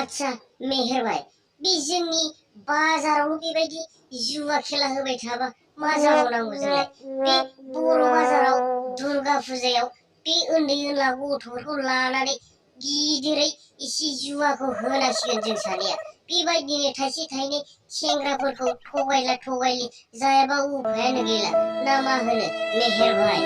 आच्छा मेहेर भाई बे जोंनि बाजाराव बेबायदि जुवा खेला होबाय थाबा मा जाबावनांगौ जोंलाय बे बर' बाजाराव दुर्गा फुजायाव बे उन्दै उनला गथ'फोरखौ लानानै गिदिरै एसे जुवाखौ होनांसिगोन जों सानैया बेबायदिनो थाइसे थाइनै सेंग्राफोरखौ थगायला थगायलि जायाबा उफायानो गैला ना मा होनो मेहेर भाई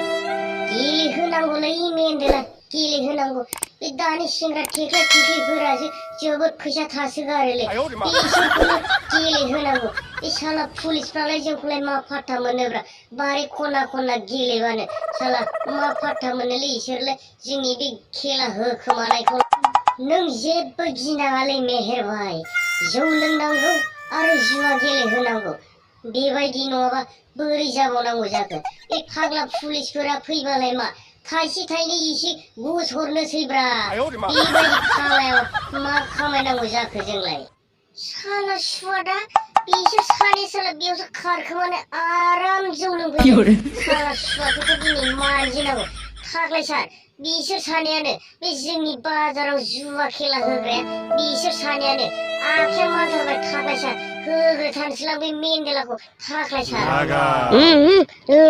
गेलेहोनांगौलै मेन्देला गेलेहोनांगौ बे दानि सेंग्रा थेख्ला थेख्लिफोरासो जोबोद फैसा थासोगारोलै बिसोरखौनो गेलेहोनांगौ बे साला पुलिसफ्रालाय जोंखौलाय मा फात्ता मोनोब्रा बारि खना खना गेलेबानो साला मा फात्ता मोनोलै इसोरलाय जोंनि बे खेला होखोमानायखौ नों जेबो गिनाङालै मेहेर भाई जौ लोंनांगौ आरो जुवा गेलेहोनांगौ बेबायदि नङाबा बोरै जाबावनांगौ जाखो बे फाग्ला पुलिसफोरा फैबालाय मा थाइसे थाइनै एसे घुस हरनोसैब्रा बेबायदि खामायाव मा खामायनांगौ जाखो जोंलाय साला सुवादा बिसोर सानै साला बेयावसो खारखोमानो आराम जौ लोंफैयो साला सुवाफोरखौ दिनै मानजिनांगौ फाग्लाय सार बिसोर सानैयानो बे जोंनि बाजाराव जुवा खेला होग्राया बिसोर सानैयानो आखाया मानथारबाय थाग्लाय सार होग्रोथारनोसैलां बे मेन्देलाखौ थाग्लाय सार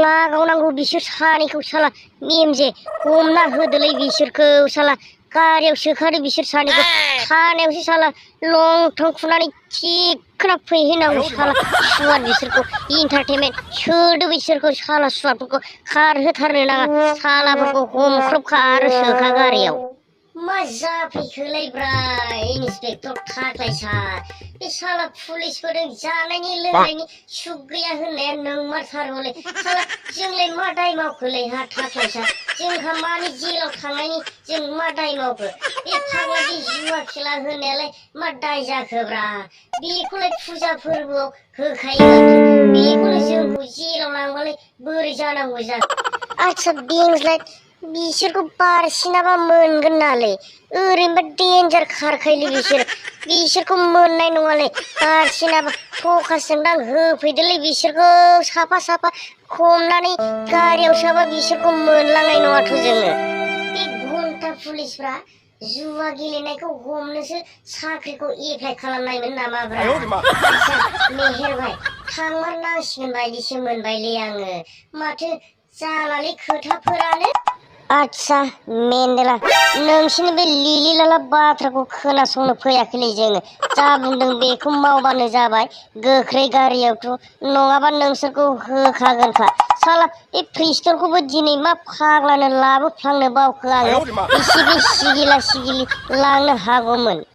लागावनांगौ बिसोर सानैखौ साला मेमजे हमना होदोलै बिसोरखौ साला गारियाव सोखादो बिसोर सानैखौ खानायावसो साला लंथं खुनानै थिखोना फैहैनांगौ साला सुवाद बिसोरखौ इन्टारटेनमेन्ट सोदो बिसोरखौ साला सुवादफोरखौ खारहोथारनो नाङा सालाफोरखौ हमख्रबखा आरो सोखा गारियाव मा जाफैखोलायब्रा इन्सपेक्टर थाग्लाय सार बे साला पुलिसफोरजों जानायनि लोंनायनि सुख गैया होननाया नंमारथारगौलै साला जोंलाय मा दाय मावखोलै हा थाग्लाय सार जोंहा मानि जेलाव थांनायनि जों मा दाय मावखो बे फाग्ला बे जुवा खेला होनायालाय मा दाय जाखोब्रा बेखौलाय फुजा फोरबोआव होखायो बेखौनो जोंखौ जेलाव लांबालाय बोरै जानांगौ जाखो आच्छा बेंज्लाय बिसोरखौ बारसिनाबा मोनगोन नालै ओरैनोबा डेन्जार खारखायोलै बिसोरखौ मोननाय नङालै बारसिनाबा फकासजों दां होफैदोलै बिसोरखौ साफा साफा हमनानै गारियाव सोबा बिसोरखौ मोनलांनाय नङाथ' जोङो बे घन्टा पुलिसफ्रा जुवा गेलेनायखौ हमनोसो साख्रिखौ एप्लाइ खालामनायमोन नामाब्रा आच्छा मेहेर भाई थांमारनांसिगोन बायदिसो मोनबायलै आङो माथो जालालै खोथाफोरानो आच्छा मेन्देला नोंसिनि बे लिलि लाला बाथ्राखौ खोनासंनो फैयाखैलै जोङो जा बुंदों बेखौ मावबानो जाबाय गोख्रै गारियावथ' नङाबा नोंसोरखौ होखागोनखा साला बे पिस्तलखौबो दिनै मा फाग्लानो लाबोफ्लांनो बावखो आङो एसे बे सिगिला सिगिलि लांनो हागौमोन